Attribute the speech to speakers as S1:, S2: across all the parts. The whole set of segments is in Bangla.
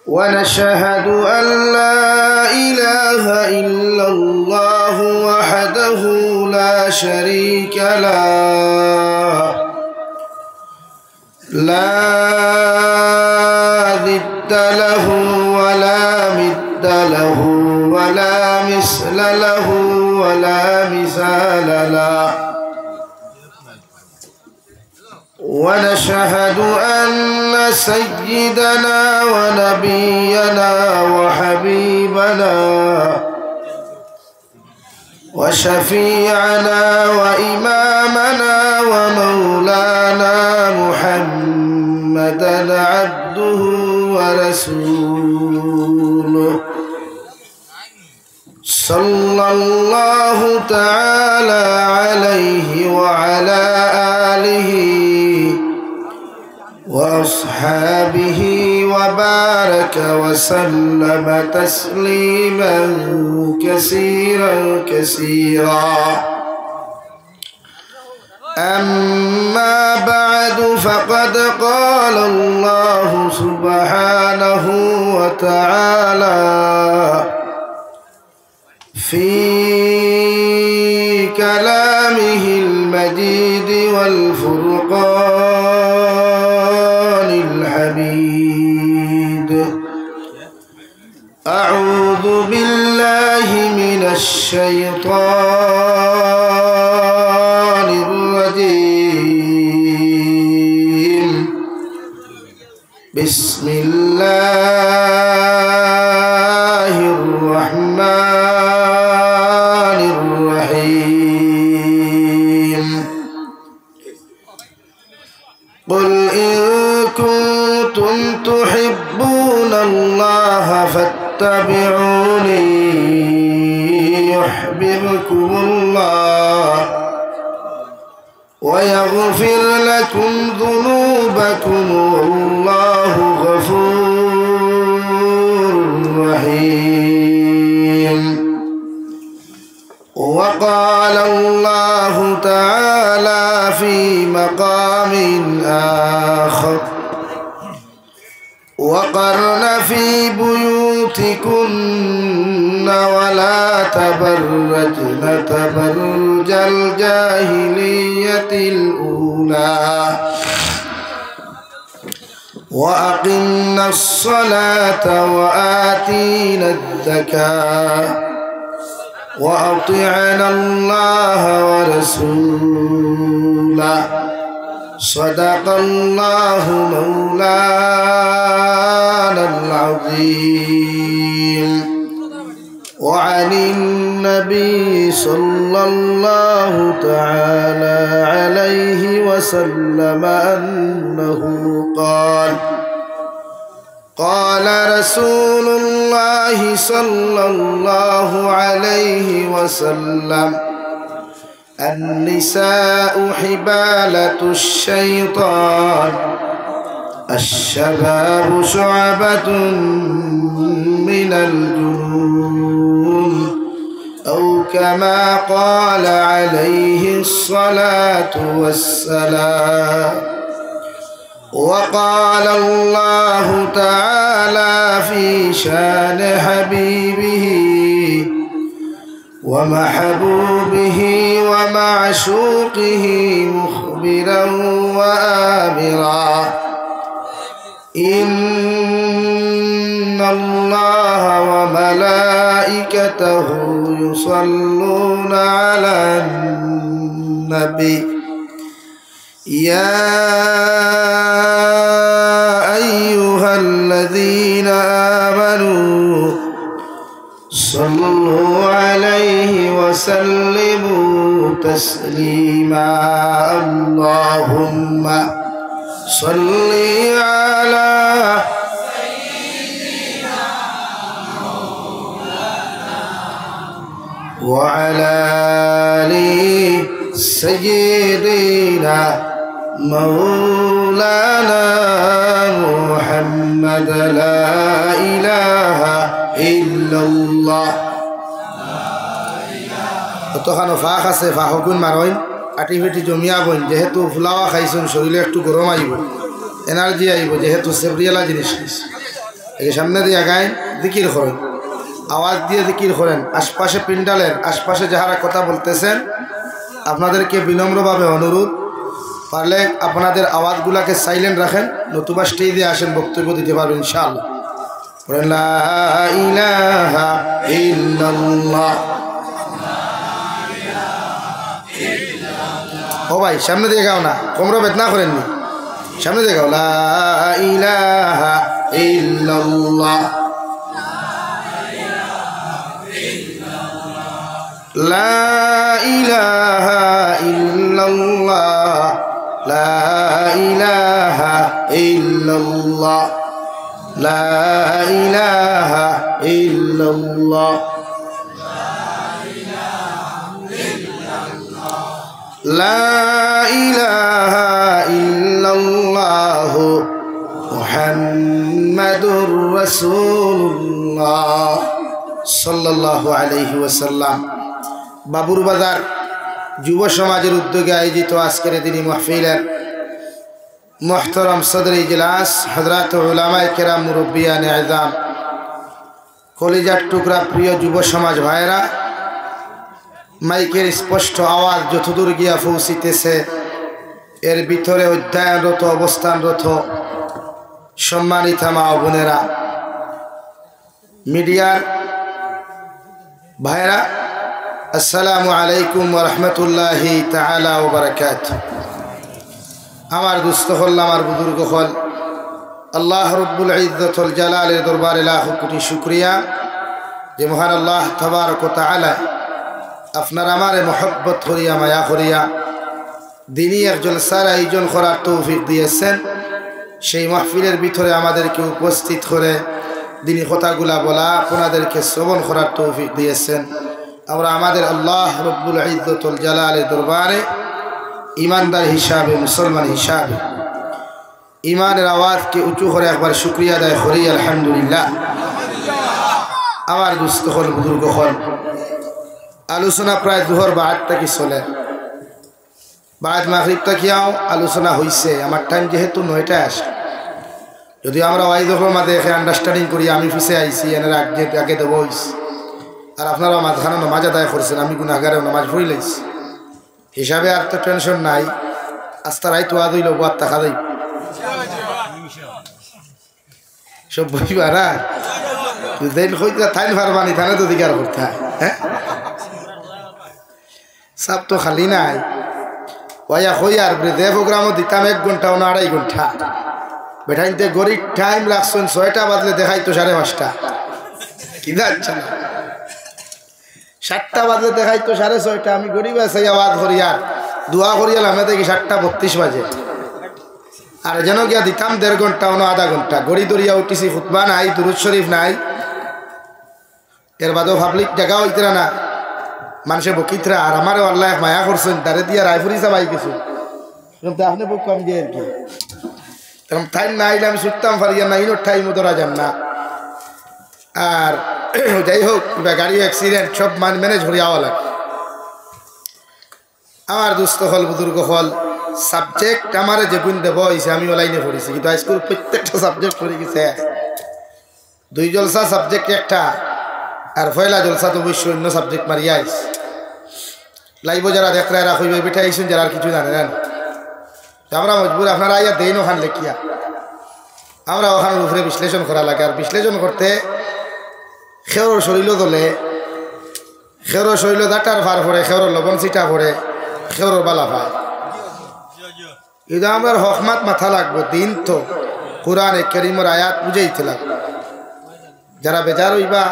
S1: ونشهد أن لا إله إلا الله وحده لا شريك له لا ضد له ولا مد له ولا مثل له ولا مثال له ونشهد أن سيدنا ونبينا وحبيبنا وشفيعنا وإمامنا ومولانا محمدا عبده ورسوله صلى الله تعالى عليه وعلى آله وأصحابه وبارك وسلم تسليما كثيرا كثيرا أما بعد فقد قال الله سبحانه وتعالى في كلامه المجيد والفرقان الحميد أعوذ بالله من الشيطان الرجيم بسم الله الرحمن الرحيم قل إن كنتم تحبون الله فاتبعوني يحببكم الله ويغفر لكم ذنوبكم والله غفور رحيم وقال الله تعالى في مقام آخر وقرن في بيوتكن ولا تبرجن تبرج الجاهلية الأولى وأقمنا الصلاة وآتينا الزكاة وأطعنا الله ورسوله صدق الله مولانا العظيم وعن النبي صلى الله تعالى عليه وسلم أنه قال رسول الله صلى الله عليه وسلم النساء حبالة الشيطان الشباب شعبة من الجنون أو كما قال عليه الصلاة والسلام وقال الله تعالى في شان حبيبه ومحبوبه ومعشوقه مخبرا وآمرا إن الله وملائكته يصلون على النبي يا أيها الذين آمنوا صلوا عليه وسلموا تسليما اللهم صل على سيدنا مولانا وعلى آل سيدنا مولانا محمد لا إله إلا الله তখন ফাঁক আছে ফাঁকুন মারইন আটি ফেটি জমিয়া বইন যেহেতু ফুলাওয়া খাইছেন শরীরে একটু গরম আইব এনার্জি আইব যেহেতু সেবরিয়ালা জিনিস খাইছে এই সামনে দিয়ে গায়েন জিকির করেন, আওয়াজ দিয়ে জিকির করেন। আশপাশে পিন্ডালের আশপাশে যারা কথা বলতেছেন আপনাদেরকে বিনম্রভাবে অনুরোধ, পারলে আপনাদের আওয়াজগুলাকে সাইলেন্ট রাখেন, নতুবা স্টেজে আসেন, বক্তব্য দিতে পারবেন ইনশাআল্লাহ। লা ইলাহা ইল্লাল্লাহ। ও ভাই সামনে দিয়ে গাও না, কোমরা বেদনা করেননি, সামনে দিয়ে গাও। লা ইলাহা ইল্লাল্লাহ, লা ইলাহা ইল্লাল্লাহ, লা ইলাহা ইল্লাল্লাহ, লা ইলাহা ইল্লাল্লাহ, লা ইলাহা ইল্লাল্লাহ মুহাম্মাদুর রাসূলুল্লাহ সাল্লাল্লাহু আলাইহি ওয়াসাল্লাম। বাবুর বাজার যুব সমাজের উদ্যোগে আয়োজিত আজকের দিনী মাহফিলের মুহতারাম সদর ইজলাস হযরত উলামায়ে কেরাম, মুরব্বিয়ানে আযম, কলিজার টুকরা প্রিয় যুব সমাজ ভাইরা, মাইকের স্পষ্ট আওয়াজ যতদূর গিয়া পৌঁছিতেছে এর ভিতরে অধ্যয়নরত অবস্থানরত সম্মানিত মা ও বোনেরা, মিডিয়ার ভাইরা, আসসালামু আলাইকুম ওয়া রাহমাতুল্লাহি তাআলা ওয়া বারাকাতুহু। আমার দুস্থ হল, আমার বুজুর্গ হল, আল্লাহ রব্বুল ইজ্জতুল জালালের দরবারে লাখ কোটি শুকরিয়া যে মহান আল্লাহ তাবারক ওয়া তাআলা আপনার আমারে মহব্বত করিয়া মায়া করিয়া দিনী এক জলসার আয়োজন করার তৌফিক দিয়েছেন। সেই মাহফিলের ভিতরে আমাদেরকে উপস্থিত করে দিনী কথাগুলা বলা, আপনাদেরকে শ্রবণ করার তৌফিক দিয়েছেন। আমরা আমাদের আল্লাহ রব্বুল ইজ্জতুল জালালের দরবারে ইমানদার হিসাবে, মুসলমান হিসাবে ইমানের আওয়াজকে উঁচু করে একবার শুকরিয়া আদায় করি আলহামদুলিল্লাহ। আমার দুস্থ হল, বুজুর্গ হল, আলোচনা প্রায় দুহর বাদ থেকে চলে, বাদ মাগরিব তাকিয়াও আলোচনা হয়েছে। আমার টাইম যেহেতু 9টায় আসে, যদি আমরা ওয়াইদর মাঝে আন্ডারস্ট্যান্ডিং করি, আমি পিছে আইসি এনার আগে দেবো হইস, আর আপনারা মাঝখানে নামাজ আদায় করছেন, আমি গুনাহগারে নামাজ পড়ি লাইছি হিসাবে আর তো টেনশন নাই। আস্তা রাই তো আদইল বাদ টাকা দেই সব বইবা না, থাইন ফারবানি থানে তো অধিকার করতে হয়। হ্যাঁ, সব তো খালি নাই। ওয়া হই আর দে প্রোগ্রামও দিতাম 1 ঘন্টা না 2.5 ঘন্টা, বেঠাইতে গরিব টাইম লাগছেন 6টা বাজলে দেখাই তো 5:30, কি যাচ্ছে না 7টা বাজলে দেখাই তো 6:30। আমি গরিব আছে আওয়াজ করি আর দোয়া করিয়াল আমি দেখি 7:32 বাজে, আর যেন গিয়া দিতাম 1.5 ঘন্টা না 0.5 ঘন্টা। গড়ি দরিয়া উঠিছি, খুতবা নাই, দুরূদ শরীফ নাই, এর বাদেও পাবলিক জায়গা হইতরা না, মানুষে বকিতরা। আর আমারও আল্লাহ মায়া করছেন, তারে দিয়া রায়পুরি চাবাই কিছু আপনি বুক কম দিয়ে আর কি টাইম না আইলে আমি ছুটতাম পারিয়া না, ইনোর টাইমও ধরা যান না। আর যাই হোক, গাড়ি অ্যাক্সিডেন্ট সব ম্যানেজ করি আওয়া লাগে। আমার দুস্থ হল, বুজুর্গ হল, সাবজেক্ট আমার যে গুণ দেব হয়েছে আমি অনলাইনে পড়েছি, কিন্তু হাইস্কুল প্রত্যেকটা সাবজেক্ট পড়ে গেছে। 2 জলসা সাবজেক্ট একটা, আর পয়লা জলসা তো অবশ্যই অন্য সাবজেক্ট মারিয়া আইস। লাইব যারা দেখরা এরা কইবে বেটা আইসুন যারা আর কিছু জানেন, আমরা মজবুর আপনারা আইয়া দেন ওখান লেখিয়া, আমরা ওখানের উপরে বিশ্লেষণ করা লাগে। আর বিশ্লেষণ করতে খেওর শরীর দলে, খেওর শরীর দাটার ভার পড়ে, খেওর লবণ চিটা পড়ে, খেওর বালা পায়। কিন্তু আমরা হকমাত মাথা লাগবো, দিন তো কোরআনে কারীমের আয়াত বুঝাইতে লাগবে। যারা বেজার হইবা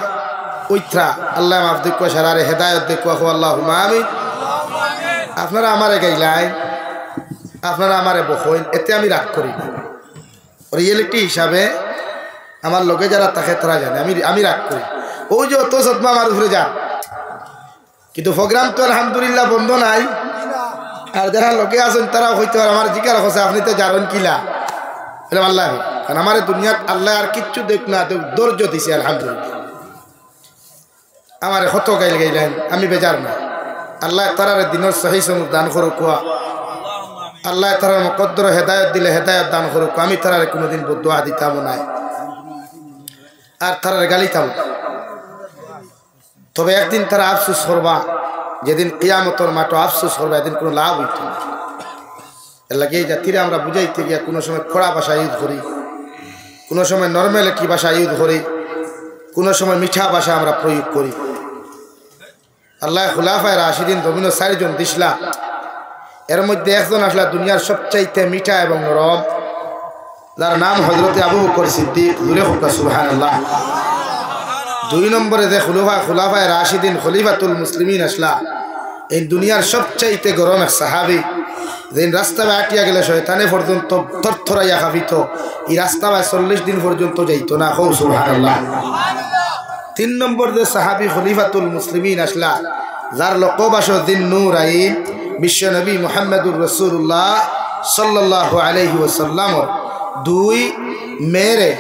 S1: ওইথা আল্লাহ মাফ দেখুয়া, সারারে হেদায়ত দেখুয়া, আল্লাহুম্মা আমিন। আপনারা আমারে গাইলাই, আপনারা আমারে বকইন, এতে আমি রাগ করি না। রিয়েলিটি হিসাবে আমার লোকে যারা তাকে তারা জানে আমি রাগ করি। ওই যে অত সদমা আমার উপরে যান, কিন্তু প্রোগ্রাম তো আলহামদুলিল্লাহ বন্ধ নাই। আর যারা লোকে আছেন তারা হইতে পারে আমার জিজ্ঞাসা করছে আপনি তো জানেন কিলা, আল্লাহ, কারণ আমার দুনিয়াত আল্লাহ আর কিচ্ছু দেখ না, ধৈর্য দিছে আলহামদুলিল্লাহ। আমার হত গাইলেন, আমি বেজার না। আল্লাহ তারার দিনের সহি সমুখ দান করুক, আল্লাহ তারার মকদ্দর হেদায়ত দিলে হেদায়ত দান করুক। আমি তারার কোনোদিন বদুয়া দিতাম নাই। আর তারা গালিতাম। তবে একদিন তারা আফসোস করবা, যেদিন কিয়ামতের মাঠে আফসোস করবা, এদিন কোনো লাভ হইত না। এর লাগে এই জাতিরে আমরা বুঝাইতে গিয়া কোনো সময় খোড়া ভাষা ইউজ করি, কোনো সময় নর্মালিটি ভাষা ইউজ করি, কোনো সময় মিঠা ভাষা আমরা প্রয়োগ করি। আল্লাহ খুলাফায়ে রাশিদিন জমিন 4 জন দিসলা, এর মধ্যে একজন আসলা দুনিয়ার সবচাইতে মিঠা এবং নরম, যার নাম হযরতে আবু বকর সিদ্দিক, জুরে হোক সুবহানাল্লাহ। 2 নম্বরে যে খুলাফায়ে রাশিদিন খলিফাতুল মুসলিমিন আসলা, এই দুনিয়ার সবচাইতে গরম এক সাহাবী, যেদিন রাস্তা বাটিয়া গেলে শয়তানে পর্যন্ত থরথরাইয়া কাঁপিত, এই রাস্তা 40 দিন পর্যন্ত যাইত না। হৌ সুবহানাল্লাহ। 3 নম্বর যে সাহাবী খলিফাতুল মুসলিমিন আসলা, যার লকব আসো দিন নূর আইন, বিশ্ব নবী মুহাম্মদুর রাসূলুল্লাহ সাল্লাল্লাহু আলাইহি ওয়াসাল্লামর 2 মেয়েরে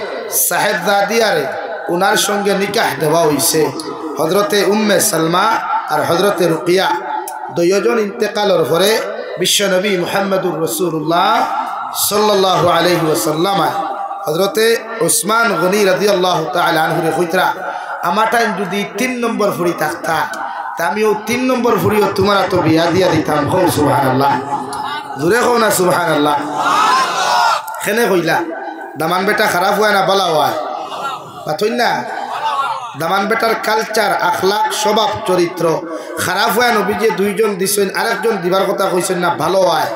S1: সাহেবজাদিয়ারে উনার সঙ্গে নিকাহ দেওয়া হয়েছে। হজরতে উম্মে সালমা আর হজরতে রুকিয়া 2 জন ইন্তেকালের পরে বিশ্ব নবী মুহাম্মদুর রাসূলুল্লাহ সাল্লাল্লাহু আলাইহি ওয়াসাল্লাম হজরতে উসমান গনি রাদিয়াল্লাহু তাআলা আনহুরে কইতরা, আমার টাইম যদি 3 নম্বর ফুড়ি থাকতা, তা আমিও 3 নম্বর ফুড়িও তোমার তো বিয়া দিয়া দিতাম। হৌ সুবহানাল্লাহ, জোরে হও না সুবহানাল্লাহ। কেনে কইলা দামান বেটা খারাপ হয় না বলা হয় পাথই না? দামান বেটার কালচার, আখলাক, স্বভাব, চরিত্র খারাপ হয় নবী যে 2 জন দিছেন, আরেকজন দিবার কথা কইছেন না ভালো হয়।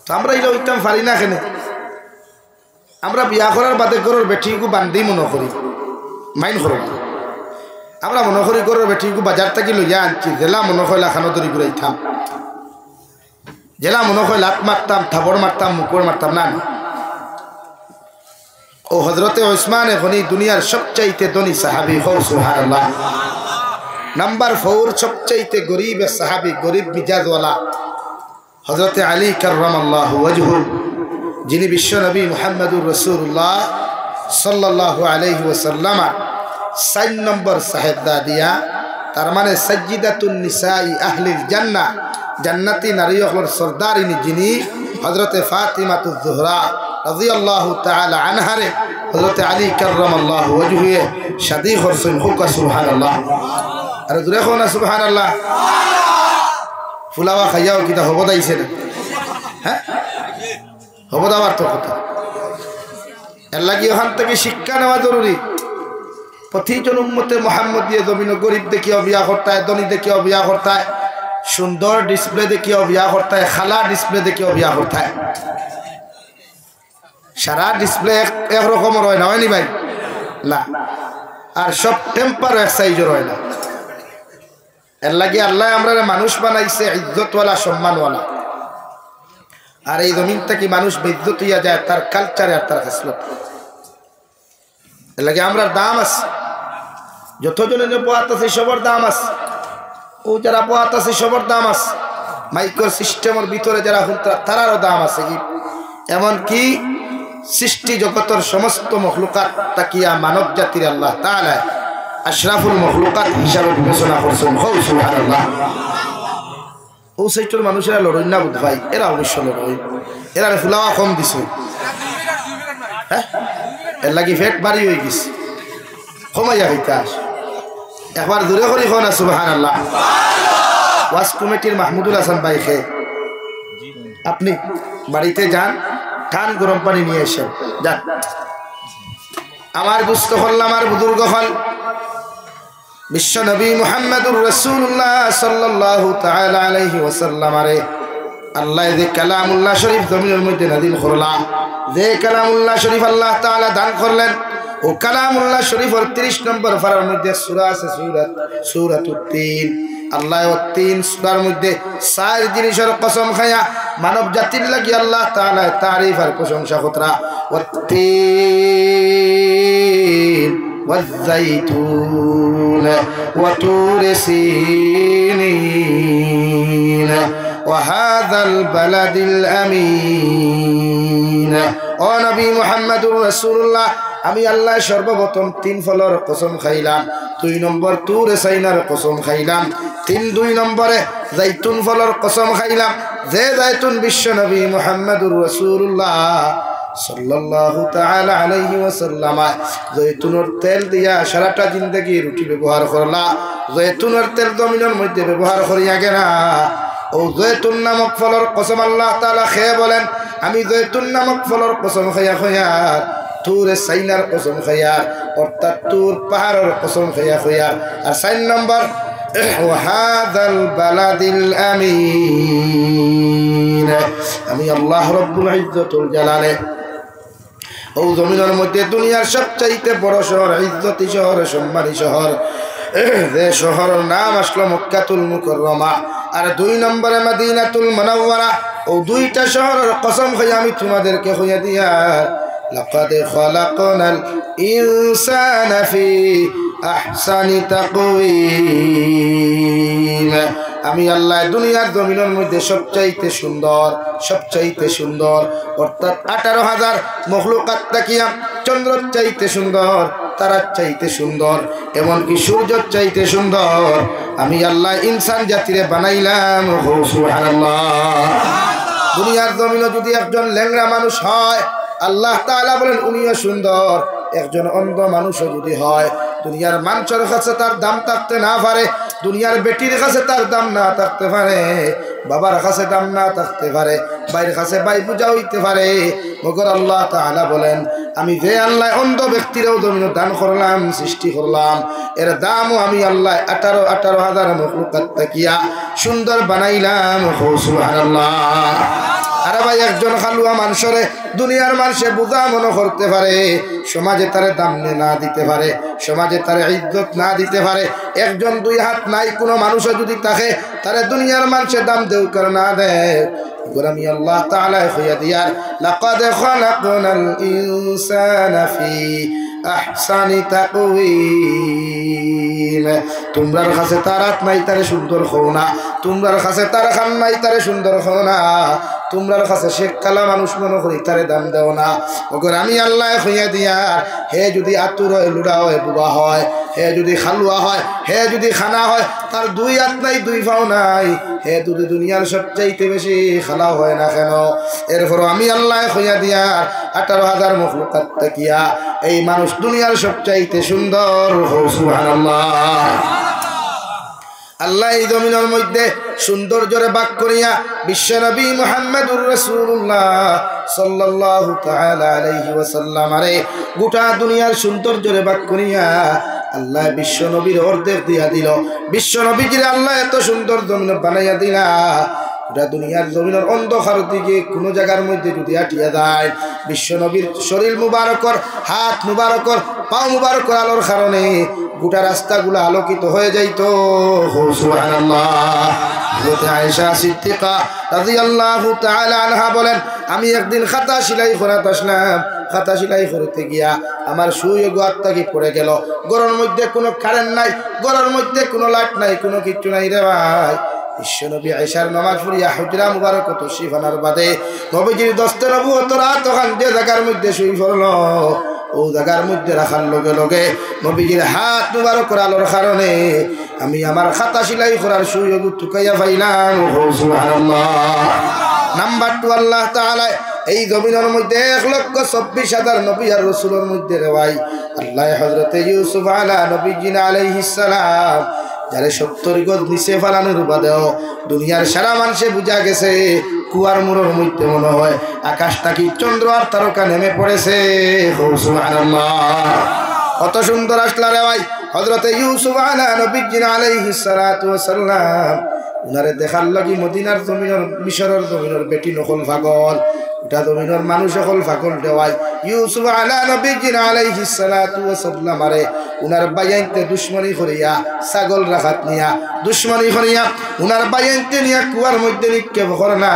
S1: তো আমরা এটা হইতাম পারি না। কেনে আমরা বিয়া করার বাদে গরুর বেটিকে বান্ধি মনে করি, মাইন করো। আমরা মনে করি গরুর বেটিকে বাজার থেকে লইয়া আনছি, জেলা মনে কইলা খানো দরি ঘুরাইতাম, জেলা মনে হয় লাত মারতাম, থাবড় মারতাম, মুকুর মারতাম না। ও হজরতে উসমান গনি দুনিয়ার সবচাইতে ধনী সাহাবী। হৌ সুবহানাল্লাহ। নাম্বার 4 সবচাইতে গরিব সাহাবী, গরিব মিজাজওয়ালা হজরতে আলী কাররামাল্লাহু ওয়াজহু, যিনি বিশ্ব নবী মুহাম্মদুর রাসূলুল্লাহ সাল্লাল্লাহু আলাইহি ওয়াসাল্লাম 4 নম্বর সাহেবজাদিয়া, তার মানে সাজ্জিদাতুন নিসাই আহলিল জান্নাহ, জান্নাতি নারীর সরদারিনী, যিনি হযরতে ফাতিমাতুজ জোহরা রাদিয়াল্লাহু তাআলা আনহারে হযরতে আলী কাররামাল্লাহু ওয়াজহু শাদী করছেন। হোক সুবহানাল্লাহ। আর দূরে কোন সুবহানাল্লাহ। ফুলাওয়া খাইয়াও কিটা হব দাইছে না? হ্যাঁ, হব দাবার তো কথা। এর লাগি ওখান থেকে শিক্ষা নেওয়া জরুরি। প্রতিজন উম্মতে মুহাম্মদিয়ে জমিন গরিব দেখিও বিয়া করতায়, ধনী দেখিও বিয়া করতায়, সুন্দর ডিসপ্লে দেখিও বিয়া করতায়, খালা ডিসপ্লে দেখিও বিয়া করতায়। সারা ডিসপ্লে একরকমের হয় না, হয়নি ভাই? না। আর সব টেম্পার এক সাইজের হয় না। এর লাগে আল্লাহ আমরা মানুষ বানাইছে ইজ্জতওয়ালা, সম্মানওয়ালা। আর এই জমিন থেকে মানুষ বেইজ্জত হইয়া যায় তার কালচারে আর তার খাসলত। এর লাগে আমরা দাম আছে, যতজনে পোয়াত আছে সবার দাম আছে, ও যারা পোয়াত আছে সবার দাম আছে, মাইক্রো সিস্টেমের ভিতরে যারা তারারও দাম আছে। কি এমনকি সৃষ্টি জগতের সমস্ত মখলুকাত তাকিয়া মানব জাতির আল্লাহ তাআলা আশরাফুল মখলুকাত হিসাবে বিবেচনা করছেন। হৌ সুবহানাল্লাহ। ও সাইটর মানুষেরা লড়ই না বুধ ভাই, এরা অবশ্য লড়ই, এরা ফুলাওয়া কম দিছে। হ্যাঁ, এর লাগি ফেট বাড়ি হয়ে গেছে, কমাইয়া হইতে আস। একবার দূরে করি না সুবহানাল্লাহ। ওয়াজ কমিটির মাহমুদুল হাসান ভাই খে, আপনি বাড়িতে যান, ঠান গরম পানি নিয়ে এসেন, যান। আমার দুস্থ হল, আমার বুজুর্গ হল বিশ্ব নবী মুহাম্মদুর রাসূলুল্লাহ সাল্লাল্লাহু তাআলা আলাইহি ওয়াসাল্লাম আরে আল্লাহ যে কালামুল্লাহ শরীফ জমিনের মধ্যে নাযিল করলাম, যে কালামুল্লাহ শরীফ আল্লাহ তাআলা দান করলেন, ও কালামুল্লাহ শরীফের 30 নম্বর পারার মধ্যে সূরা আছে, সূরাতুত তিন। আল্লাহ 3 সূরার মধ্যে 4 জিনিসের কসম খায়া মানব জাতির লাগি আল্লাহ তাআলা তারিফ আর প্রশংসা কতরা। ওয়াত-তিন ওয়াজ-যাইতুন ওয়া তুর সিনিন ওয়া হাযাল বালাদিল আমিন। ও নবী মুহাম্মদুর রাসূলুল্লাহ, আমি আল্লাহ সর্বপ্রথম 3 ফলের কসম খাইলাম। 2 নম্বর তুর সাইনার কসম খাইলাম। 2 নম্বরে জাইতুন ফলের কসম খাইলাম, যে জাইতুন বিশ্ব নবী মুহাম্মদুর রাসূলুল্লাহ সাল্লাল্লাহু তাআলা আলাইহি ওয়াসাল্লাম জয়তুনের তেল দিয়া সারাটা জিন্দেগি রুটি ব্যবহার করলা জয়তুনের তেল জমিনের মধ্যে ব্যবহার করিয়া গেলা ও জয়তুন নামক ফলের কসম আল্লাহ তাআলা খেয়ে বলেন আমি জয়তুন নামক ফলের কসম খাইয়া খাইয়া তুর সাইনার কসম খাইয়া অর্থাৎ তুর পাহাড়ের কসম খাইয়া খাইয়া আর 4 নম্বর ওয়াহাদাল বালাদিল আমিন আমি আল্লাহ রব্বুল ইজ্জতুল জালালে ও জমিনের মধ্যে দুনিয়ার সবচাইতে বড় শহর ইজ্জতি শহর সম্মানী শহর যে শহরের নাম আসলো মক্কাতুল মুকাররমা আর 2 নম্বরে মদিনাতুল মুনাওয়ারা ও দুইটা শহরের কসম খাই আমি তোমাদেরকে কইয়া দিয়া লাকাদ খালাকনাল ইনসানা ফি আহসানি তাকওয়িম আমি আল্লাহ দুনিয়ার জমিনের মধ্যে সবচাইতে সুন্দর অর্থাৎ 18,000 মখলুকাত তাকিয়া চন্দ্রের চাইতে সুন্দর তারার চাইতে সুন্দর এমনকি সূর্যের চাইতে সুন্দর আমি আল্লাহ ইনসান জাতিরে বানাইলাম সুবহানাল্লাহ দুনিয়ার জমিনে যদি একজন ল্যাংড়া মানুষ হয় আল্লাহ তাআলা বলেন উনিও সুন্দর একজন অন্ধ মানুষও যদি হয় দুনিয়ার মানুষের কাছে তার দাম থাকতে না পারে দুনিয়ার বেটির কাছে তার দাম না থাকতে পারে বাবার কাছে দাম না থাকতে পারে ভাইয়ের কাছে ভাই পূজা হইতে পারে মগর আল্লাহ তাআলা বলেন আমি যে আল্লাহ অন্ধ ব্যক্তিরও জমিনে দান করলাম সৃষ্টি করলাম এর দামও আমি আল্লাহ 18,000 মখলুকাত তাকিয়া সুন্দর বানাইলাম সুবহানাল্লাহ আরে ভাই একজন খালুয়া মানুষরে দুনিয়ার মানুষে বুঝা মনে করতে পারে সমাজে তারে দাম না দিতে পারে সমাজে তারে ইজ্জত না দিতে পারে একজন 2 হাত নাই কোনো মানুষও যদি থাকে তারে দুনিয়ার মানুষে দাম দেও কর না দেয় আমি আল্লাহ তাআলা কইয়া দিয়ার লাকাদ খালাকনাল ইনসানা ফি আহসানি তাকওয়িম তোমরার কাছে তার হাত নাই তারে সুন্দর হও না তোমরার কাছে তার খান নাই তারে সুন্দর হও না তোমরার কাছে শেখ কালা মানুষ মনে করি তারে দাম দেও না ওগর আমি আল্লাহ কইয়া দিয়ার হে যদি আতুর হয় লুড়া হয় বুবা হয় হে যদি খালুয়া হয় হে যদি খানা হয় তার 2 হাত নাই 2 পাও নাই হে যদি দুনিয়ার সবচাইতে বেশি খালা হয় না কেন এরপর আমি আল্লাহ কইয়া দিয়ার 18,000 মখলুকাত তাকিয়া এই মানুষ দুনিয়ার সবচাইতে সুন্দর সুবহানাল্লাহ আল্লাহ এই জমিনের মধ্যে সৌন্দর্যরে বাক করিয়া বিশ্বনবী মুহাম্মদুর রাসূলুল্লাহ সাল্লাল্লাহু তাআলা আলাইহি ওয়াসাল্লাম আরে গোটা দুনিয়ার সৌন্দর্যরে বাক করিয়া আল্লাহ বিশ্বনবীর অর্ধেক দিয়া দিল বিশ্বনবীজিরে আল্লাহ এত সুন্দর জমিন বানাইয়া দিলা গোটা দুনিয়ার জমিনের অন্ধকার দিকে কোনো জায়গার মধ্যে যদি আটিয়া যায় বিশ্বনবীর শরীর মুবারকর হাত মুবারকর পা মুবারকর আলোর কারণে গোটা রাস্তাগুলো আলোকিত হয়ে যাইতো সুবহানাল্লাহ হযরত আয়েশা সিদ্দিকা রাদিয়াল্লাহু তাআলা আনহা বলেন আমি একদিন খাতা সেলাই করাতে আসলাম খাতা সেলাই করতে গিয়া আমার সুই গোয়াত থেকে পড়ে গেল ঘরের মধ্যে কোনো কারেন্ট নাই ঘরের মধ্যে কোনো লাইট নাই কোনো কিছু নাই রে ভাই বিশ্বনবী আয়েশার নামাজ পড়িয়া হুজরা মুবারক তশরিফ আনার বাদে নবীজির দস্তে নবুয়ত রাত তখন যে জায়গার মধ্যে শুই পড়লো ও জায়গার মধ্যে রাখার লগে লগে নবীজির হাত মুবারক আলোর কারণে আমি আমার খাতা সেলাই করার সুযোগ টুকাইয়া পাইলাম সুবহানাল্লাহ নাম্বার 2 আল্লাহ তাআলা এই জমিনের মধ্যে 1,24,000 নবী আর রাসূলের মধ্যে রে ভাই আল্লাহ হযরত ইউসুফ নবীজি আলাইহিস সালাম যারে 70 গজ নিচে ফালানোর বাদেও দুনিয়ার সারা মানুষে বুঝা গেছে কুয়ার মুড়োর মধ্যে মনে হয় আকাশটা কি চন্দ্র আর তারকা নেমে পড়েছে সুবহানাল্লাহ কত সুন্দর আসলা রে ভাই হযরত ইউসুফ নবীজি আলাইহিস সালাতু ওয়াস সালাম উনারে দেখার লাগি মদিনার জমিনের মিশরের জমিনের বেটি নকল পাগল ওটা জমিনের মানুষ সকল পাগল দেওয়াই ইউসুফ নবীজি আলাইহিস সালাতু ওয়াস সালাম আরে উনার বাইয়াইতে দুশমনি করিয়া ছাগল রাখাত নিয়া দুশমনি করিয়া উনার বাইয়াইতে নিয়া কুয়ার মধ্যে নিক্ষেপ করনা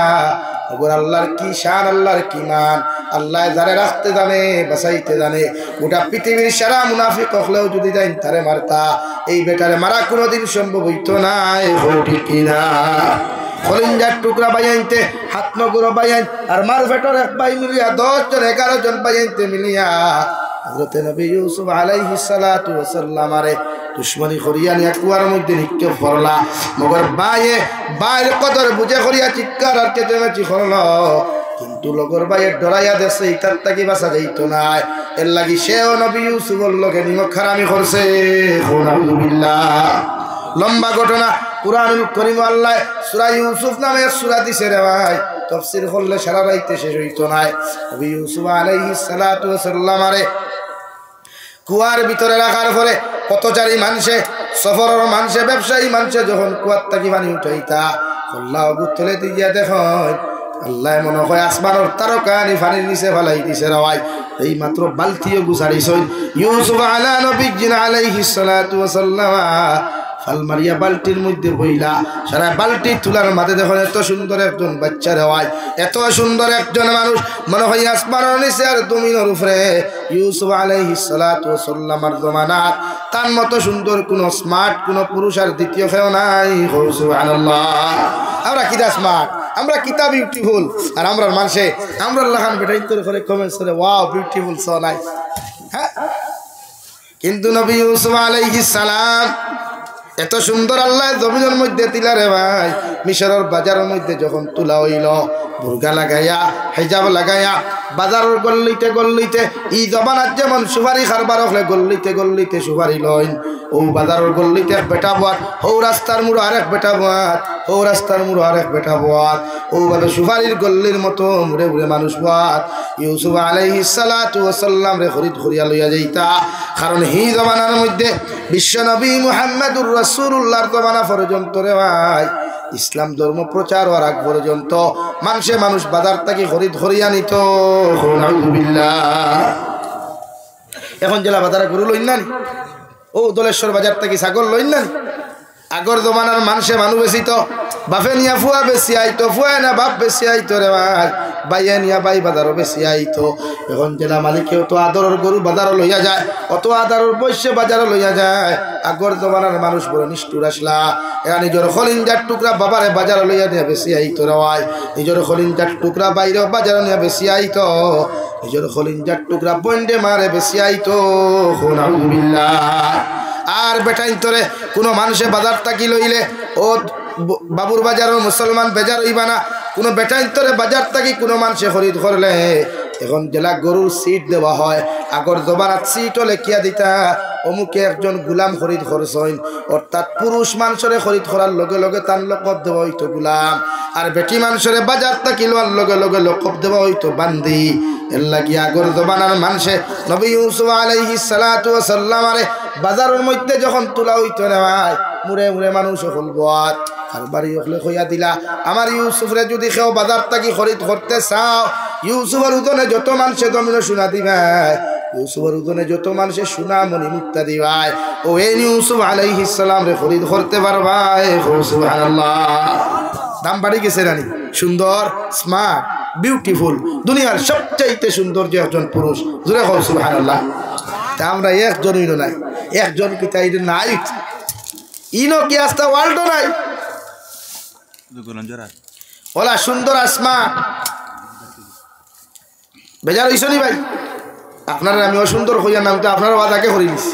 S1: ওগর আল্লাহর কি শান আল্লাহর কি মান আল্লাহ যারে রাখতে জানে বাঁচাইতে জানে গোটা পৃথিবীর সারা মুনাফিক হলেও যদি যাই তারে মারতা এই বেটারে মারা কোনোদিন সম্ভব হইতো না ঠিক কিনা কলিঞ্জার টুকরা বাইয়াইতে হাত নগর বাইয়াই আর মার ফেটর এক বাই মিলিয়া 10 জন 11 জন বাইয়াইতে মিলিয়া হযরত নবী ইউসুফ আলাইহিস সালাতু ওয়াস সালাম আরে দুশমনি করিয়া নিয়া কুয়ার মধ্যে নিক্ষেপ করলা মগর বাইরে কদর বুঝে করিয়া চিৎকার আর কেটেমেচি করল কিন্তু কিন্তু লগর ভাইয়ের ডরাইয়া দেশে ইতার তাকি বাঁচা যাইত না এর লাগি সেও নবী ইউসুফের লগে নিমক হারামি করছে লম্বা ঘটনা কুরআনুল কারীম আল্লাহ সূরা ইউসুফ নামে সূরা দিছে রে ভাই তাফসীর করলে সারা রাইতে শেষ হইতো না নবী ইউসুফ আলাইহিস সালাতু ওয়াস সালাম আরে কুয়ার ভিতরে রাখার পরে পথচারী মানুষে সফরের মানুষে ব্যবসায়ী মানুষে যখন কুয়ার থাকি পানি উঠাইতা আল্লাহ গুতলে দিয়া দেখেন আল্লাহ মনে হয় আসমানের তারকানি পানির নিচে ফেলাই দিছে রাই এই মাত্র বালতিও গুছাড়িছই ইউসুফ আলা নবিয়্যিনা আলাইহিস সালাতু ওয়াস সালাম ফাল মারিয়া বালতির মধ্যে বইলা সারা বালতি তুলার মাঝে দেখুন এত সুন্দর একজন বাচ্চা রেওয়ায় এত সুন্দর একজন মানুষ মনে হয় আসমানের নিচে আর জমিনের উপরে ইউসুফ আলাইহিস সালাতু ওয়াস সালামের জমানাত তার মতো সুন্দর কোন স্মার্ট কোন পুরুষ আর দ্বিতীয় কেউ নাই সুবহানাল্লাহ আমরা কিটা স্মার্ট আমরা কিতা বিউটিফুল আর আমরা মানুষে আমরা লাগান বেটাই তোর করে কমেন্টস করে ওয়াও বিউটিফুল সো নাইস হ্যাঁ কিন্তু নবী ইউসুফ আলাইহিস সালাম এত সুন্দর আল্লাহ জমিনের মধ্যে দিলা রে ভাই মিশরের বাজারের মধ্যে যখন তুলা হইল বুরগা লাগাইয়া হিজাব লাগাইয়া বাজারের গল্লিতে ই জমানাত যেমন সুপারি খারবার হলে গল্লিতে সুপারি লইন ও বাজারের গল্লিতে এক বেটা বাত ও রাস্তার মুড়ো আরেক বেটা বাত ও রাস্তার মুড়ো আরেক বেটা বাত ও ভাবে সুপারির গল্লির মতো মুড়ে মুড়ে মানুষ বাত ইউসুফ আলাইহিস সালাতু ওয়াস সালাম রে খরিদ খরিয়া লইয়া যাইতা কারণ হি জমানার মধ্যে বিশ্ব নবী মুহাম্মদুর রাসূলুল্লাহর জমানা পর্যন্ত রে ভাই ইসলাম ধর্ম প্রচার হওয়ার আগ পর্যন্ত মানুষ বাজার থেকে খরিদ খরিয়া নিত এখন জেলা বাজারে গরু লইন না ও দলেশ্বর বাজার থেকে ছাগল লইন না আগর জমানার মানুষ বেশি তো বাপে নিয়া ফুয়া বেশি আইতো ফুয়া না বাপ বেশি আইতো রে ভাই বাইয়া নিয়া বাই বাজারও বেশি আইতো এখন জেলা মালিকেও তো আদরের গরু বাজারও লইয়া যায় অত আদরের বৈশ্যে বাজারও লইয়া যায় আগর জমানার মানুষ বড় নিষ্ঠুর আসলা এরা নিজের খলিঞ্জার টুকরা বাবারে বাজারও লইয়া নিয়ে বেশি আইতো রে ভাই নিজের খলিঞ্জার টুকরা বাইরেও বাজারও নিয়ে বেশি আইতো নিজের খলিঞ্জার টুকরা বন্ডে মারে বেশি আইতো আর বেটাইন তোরে কোনো মানুষে বাজার তাকি লইলে ও বাবুর বাজারও মুসলমান বেজার হইবা না কোনো বেটাইন তোরে বাজার তাকি কোনো মানুষে খরিদ করলে এখন জেলা গরুর সিট দেওয়া হয় আগর জবানাত সিটও লেখিয়া দিতা অমুকে একজন গুলাম খরিদ করছেন অর্থাৎ পুরুষ মানুষরে খরিদ করার লগে লগে তার লকব দেওয়া হইতো গুলাম আর বেটি মানুষরে বাজার তাকি লওয়ার লগে লগে লকব দেওয়া হইতো বান্দি এর লাগি আগর জবানার মানুষে নবী ইউসুফ আলাইহিস সালাতু ওয়াস সালাম আরে বাজারের মধ্যে যখন তোলা হইতো না ভাই মুড়ে মুড়ে মানুষ হলবো আর বাড়ি হলে কইয়া দিলা আমার ইউসুফরে যদি কেউ বাজার থাকি খরিদ করতে চাও ইউসুফের উদনে যত মানুষে জমিনে শোনা দিবাই ইউসুফের উদনে যত মানুষে সোনা মণি মুক্তা দিবাই ও এই ইউসুফ আলাইহিস সালাম রে খরিদ করতে পারবাই সুবহানাল্লাহ দাম বাড়ি গেছে রানী সুন্দর স্মার্ট বিউটিফুল দুনিয়ার সবচাইতে সুন্দর যে একজন পুরুষ জোরে কও সুবহানাল্লাহ তা আমরা একজনই নাই একজন কি তাই নাই ইনো কি আস্তা ওয়ার্ল্ড নাই ওলা সুন্দর আসমা বেজার হইছ নি ভাই আপনারা আমি অসুন্দর হইয়া নামটা আপনার ওয়াদাকে করি নিছি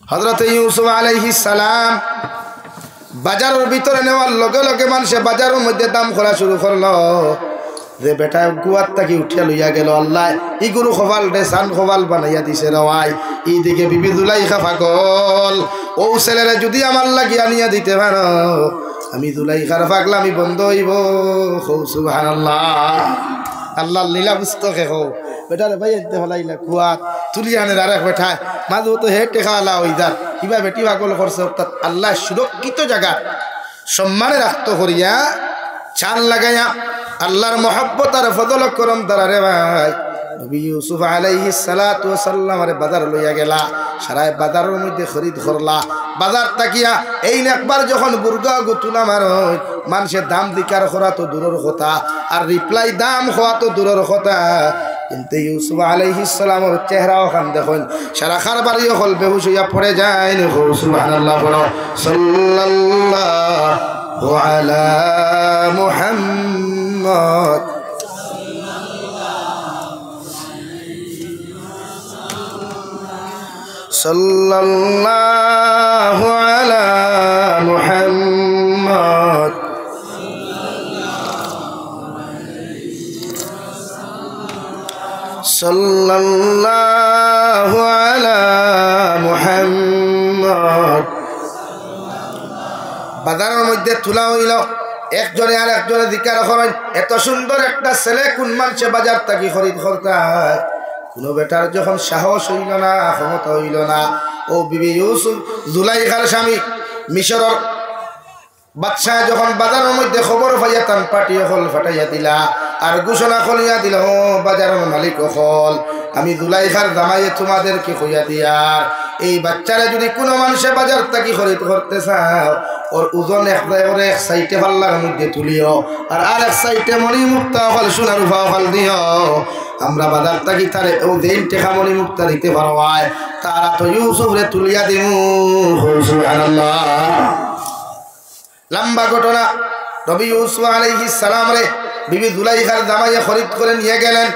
S1: হযরত ইউসুফ আলাইহিস সালাম বাজারের ভিতরে নেওয়ার লগে লগে মানুষে বাজারের মধ্যে দাম করা শুরু করলো যে বেটা গুয়ার তাকে উঠিয়া লইয়া গেল আল্লাহ ই গরু খোবাল রে সান খোবাল বানাইয়া দিছে রওয়াই এইদিকে বিবি জুলাইখা পাগল ও ছেলেরে যদি আমার লাগি আনিয়া দিতে পারো আমি জুলাইখার পাগলামি বন্ধ হইব সুবহানাল্লাহ আল্লাহর লীলা পুস্তকে হো বেটারে ভাই এতে হলাইলা কুয়াত তুলি আনের আরেক বেঠায় মাঝে তো হেঁটে খাওয়ালা ওই যার কিবা বেটি পাগল করছে অর্থাৎ আল্লাহ সুরক্ষিত জায়গা সম্মানে রাখতো করিয়া চাল লাগাইয়া আল্লাহর মহব্বত আর ফজল করম দ্বারা রে ভাই নবী ইউসুফ আলাইহিস সালাতু ওয়াস সালাম আরে বাজার লইয়া গেলা সারায় বাজারের মধ্যে খরিদ করলা বাজার তাকিয়া এই একবার যখন বুর্গা গুতুলা মারই মানুষের দাম দিকার করা তো দূরের কথা আর রিপ্লাই দাম হওয়া তো দূরের কথা কিন্তু ইউসুফ আলাইহিস সালামের চেহারা ওখান দেখুন সারা খারবারিও হল বেহুশ হইয়া পড়ে যায় সুবহানাল্লাহ বলো সাল্লাল্লাহু আলা মুহাম্মদ সাল্লাল্লাহু আলা মুহাম্মদ সাল্লাল্লাহু আলা মুহাম্মদ। বাজারের মধ্যে তোলা হইল, একজনে আর একজনে জিজ্ঞাসা করেন, এত সুন্দর একটা ছেলে কোন মানুষে বাজার থাকি খরিদ করতে? কোনো বেটার যখন সাহস হইল না, ক্ষমতা হইল না, ও বিবি ইউসুফ জুলাইখার স্বামী মিশরের বাদশা যখন বাজারের মধ্যে খবর পাইয়া তান পাটিয়ে হল ফাটাইয়া দিলা আর ঘোষণা করিয়া দিল, ও বাজারের মালিক হল, আমি জুলাইখার দামাইয়ে তোমাদেরকে কইয়া দিয়ার, এই বাচ্চারা যদি কোনো মানুষে বাজার থাকি খরিদ করতে চাও, ওর ওজন এক সাইটে পাল্লার মধ্যে তুলিও, আর এক সাইটে মণি মুক্তা হল সোনার উফা হল দিও। আমরা বাজার থাকি তারে ও দিন টেকা মণি মুক্তা দিতে পারো, তারা তো ইউসুফ রে তুলিয়া দিমু। সুবহানাল্লাহ। লম্বা ঘটনা। নবী ইউসুফ আলাইহিস সালাম রে বিবি জুলাইখার দামাইয়ে খরিদ করে নিয়ে গেলেন।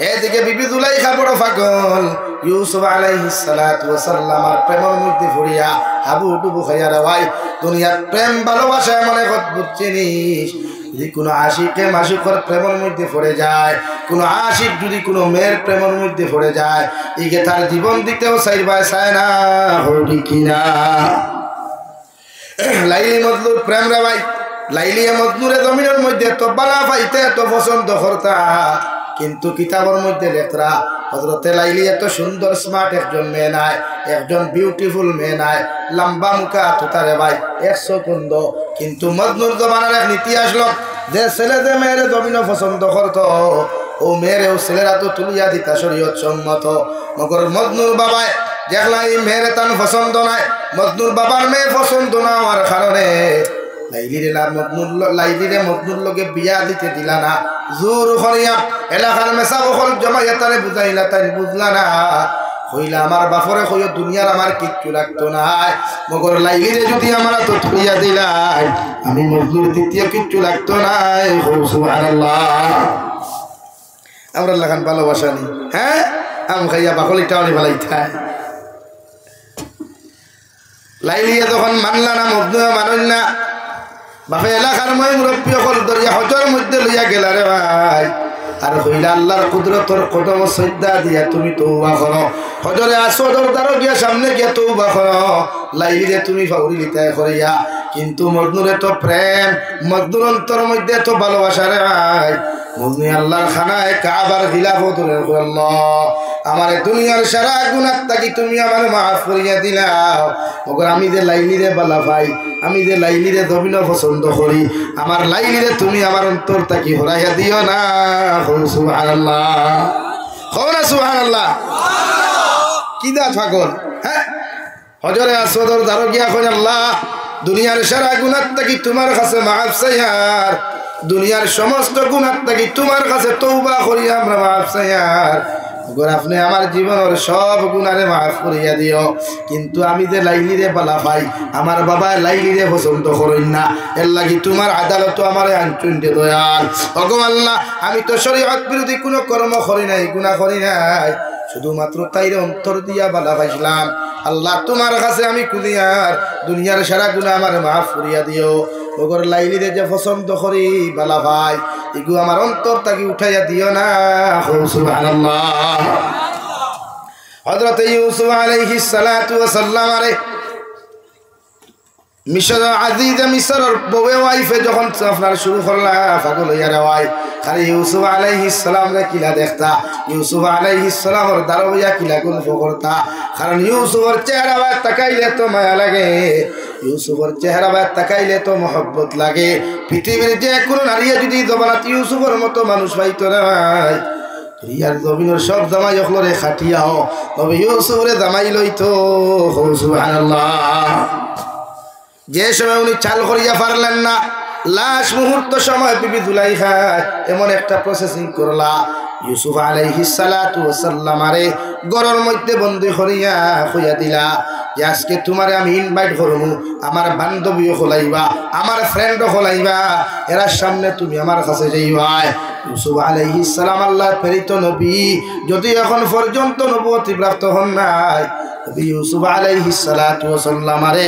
S1: এদিকে বিবি জুলাইখা বড় পাগল, ইউসুফ আলাইহিস সালাতু ওয়াস সালামের প্রেমের মধ্যে পড়িয়া হাবুডুবু খাইয়া রাওয়াই। দুনিয়ার প্রেম ভালোবাসা এমন এক অদ্ভুত জিনিস, যদি কোনো আশিকে মাসিকের প্রেমের মধ্যে পড়ে যায়, কোনো আশিক যদি কোনো মেয়ের প্রেমের মধ্যে পড়ে যায়, ইকে তার জীবন দিতেও চায় না, হরি কিনা। লাইলি মজনুর প্রেম রে ভাই, লাইলি মজনুরে জমিনের মধ্যে তো বালা পাইতে এত পছন্দ করতা, কিন্তু কিতাবের মধ্যে লেখরা হযরতে লাইলি এত সুন্দর স্মার্ট একজন মেয়ে নাই, একজন বিউটিফুল মেয়ে নাই, লম্বা মুখা তুতারে ভাই 100 কুন্দ। কিন্তু মজনুর জমানার এক নীতি আসলো, যে ছেলে যে মেয়েরে জমিন পছন্দ করত, ও মেয়েরে ও ছেলেরা তো তুলিয়া দিতা শরীয়ত সম্মত। মগর মজনুর বাবায় দেখলা এই মেয়েরে তান পছন্দ নাই, মজনুর বাবার মেয়ে পছন্দ না হওয়ার কারণে লাইলিরে মজনুর লগে বিয়া দিতে দিলা না। জোর করিয়া এলাকার মেসা বকল জমাইয়া তারে বুঝাইলা, তাই বুঝলা না। হইলা আমার বাপরে কইও দুনিয়ার আমার কিচ্ছু লাগতো না, মগর লাইলিরে যদি আমার তো তুলিয়া দিলাই, আমি মজনুর দ্বিতীয় কিচ্ছু লাগতো না। সুবহানাল্লাহ। আমরা লাগান ভালোবাসা নি, হ্যাঁ আম খাইয়া বাকলিটা অনেক ভালাইতায়। লাইলিয়া যখন মানলা না, মজনু মানুন না, বাপে এলাকার মই মুরব্বী হল দরিয়া হজর মধ্যে লইয়া গেলা রে ভাই, আর হইলা আল্লাহর কুদরতর কদম শ্রদ্ধা দিয়া তুমি তওবা করো। হজরে আসর দ্বারা গিয়া সামনে গিয়া তওবা করো, লাইলিরে তুমি ফাউরি লিতায় করিয়া। কিন্তু মজনুরে তো প্রেম, মজনুর অন্তর মধ্যে তো ভালোবাসা রে ভাই। মজনু আল্লাহর খানায় কাবার খিলাফত আল্লাহ, আমার দুনিয়ার সারা গুনাহ থাকি তুমি আমার মাফ করিয়া দিলাও। মগর আমি যে লাইলিরে বালা ভাই, আমি যে লাইলিরে জমিন পছন্দ করি, আমার লাইলিরে তুমি আমার অন্তর থাকি হরাইয়া দিও না। সুবহানাল্লাহ, কও না সুবহানাল্লাহ। কি দা পাগল, হ্যাঁ হজরে আসর দ্বারা গিয়া কই, আল্লাহ দুনিয়ার সারা গুনাহ থাকি তোমার কাছে মাফ চাইয়ার, দুনিয়ার সমস্ত গুনাহ থাকি তোমার কাছে তওবা করি আমরা মাফ চাইয়ার। আপনি আমার জীবনের সব গুনারে মাফ করিয়া দিও। কিন্তু আমি যে লাইলিরে বালা পাই, আমার বাবা লাইলিরে পছন্দ করেন না, এর লাগি তোমার আদালত আমার আনচুন দে দয়াল। ওগো আল্লাহ, আমি তো শরীয়ত বিরোধী কোনো কর্ম করি নাই, গুনাহ করি নাই, শুধুমাত্র তাইরে অন্তর দিয়া বালা পাইছিলাম। আল্লাহ তোমার কাছে আমি কুদিয়ার দুনিয়ার সারা গুনাহ আমার মাফ করিয়া দিও। ওগর লাইলিরে যে পছন্দ করি বালা ভাই, এগু আমার অন্তর তাকে উঠাইয়া দিও না। সুবহানাল্লাহ। হযরত ইউসুফ আলাইহিস সালাতু ওয়াস সালাম আরে মিশর আজিজে মিশরের বউয়ে ওয়াইফে যখন আপনার শুরু করলা পাগল হইয়া রাওয়াই, খালি ইউসুফ আলাইহিস সালাম রে কিলা দেখতা, ইউসুফ আলাইহিস সালামের দ্বারা হইয়া কিলা গল্প করতা। কারণ ইউসুফের চেহারা বা তাকাইলে তো মায়া লাগে, ইউসুফের চেহারা বা তাকাইলে তো মহব্বত লাগে। পৃথিবীর যে কোনো নারী যদি জবানাত ইউসুফের মতো মানুষ পাইতো না ভাই, রিয়ার জমিনের সব জামাই অখলরে খাটিয়াও তবে ইউসুফরে জামাই লইতো। সুবহানাল্লাহ। যে সময় উনি চাল করিয়া পারলেন না, লাশ মুহূর্ত সময় বিবি জুলাইখা এমন একটা প্রসেসিং করলা, ইউসুফ আলাইহিস সালাতু ওয়াস সালাম আরে গরের মধ্যে বন্দী করিয়া কইয়া দিলা যে আজকে তোমারে আমি ইনভাইট করবো, আমার বান্ধবীও খোলাইবা, আমার ফ্রেন্ডও খোলাইবা, এরা সামনে তুমি আমার কাছে যাইবা। ইউসুফ আলাইহিস সালাম আল্লাহর প্রেরিত নবী, যদি এখন পর্যন্ত নবুয়তি প্রাপ্ত হন নাই, নবী ইউসুফ আলাইহিস সালাতু ওয়াস সালাম আরে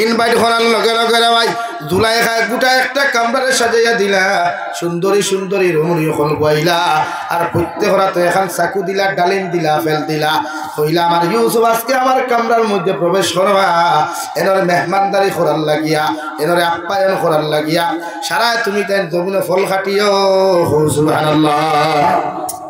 S1: ইনভাইট করার লগে লগে রে ভাই জুলাইখা গোটা একটা কামরারে সাজাইয়া দিলা সুন্দরী সুন্দরী রমণী হল গইলা আর প্রত্যেক রাতে এখন চাকু দিলা ডালিম দিলা ফেল দিলা কইলা আমার ইউসুফ আজকে আমার কামরার মধ্যে প্রবেশ করবা এনর মেহমানদারি করার লাগিয়া এনরে আপ্যায়ন করার লাগিয়া সারা তুমি তাই জমিনে ফল খাটিও সুবহানাল্লাহ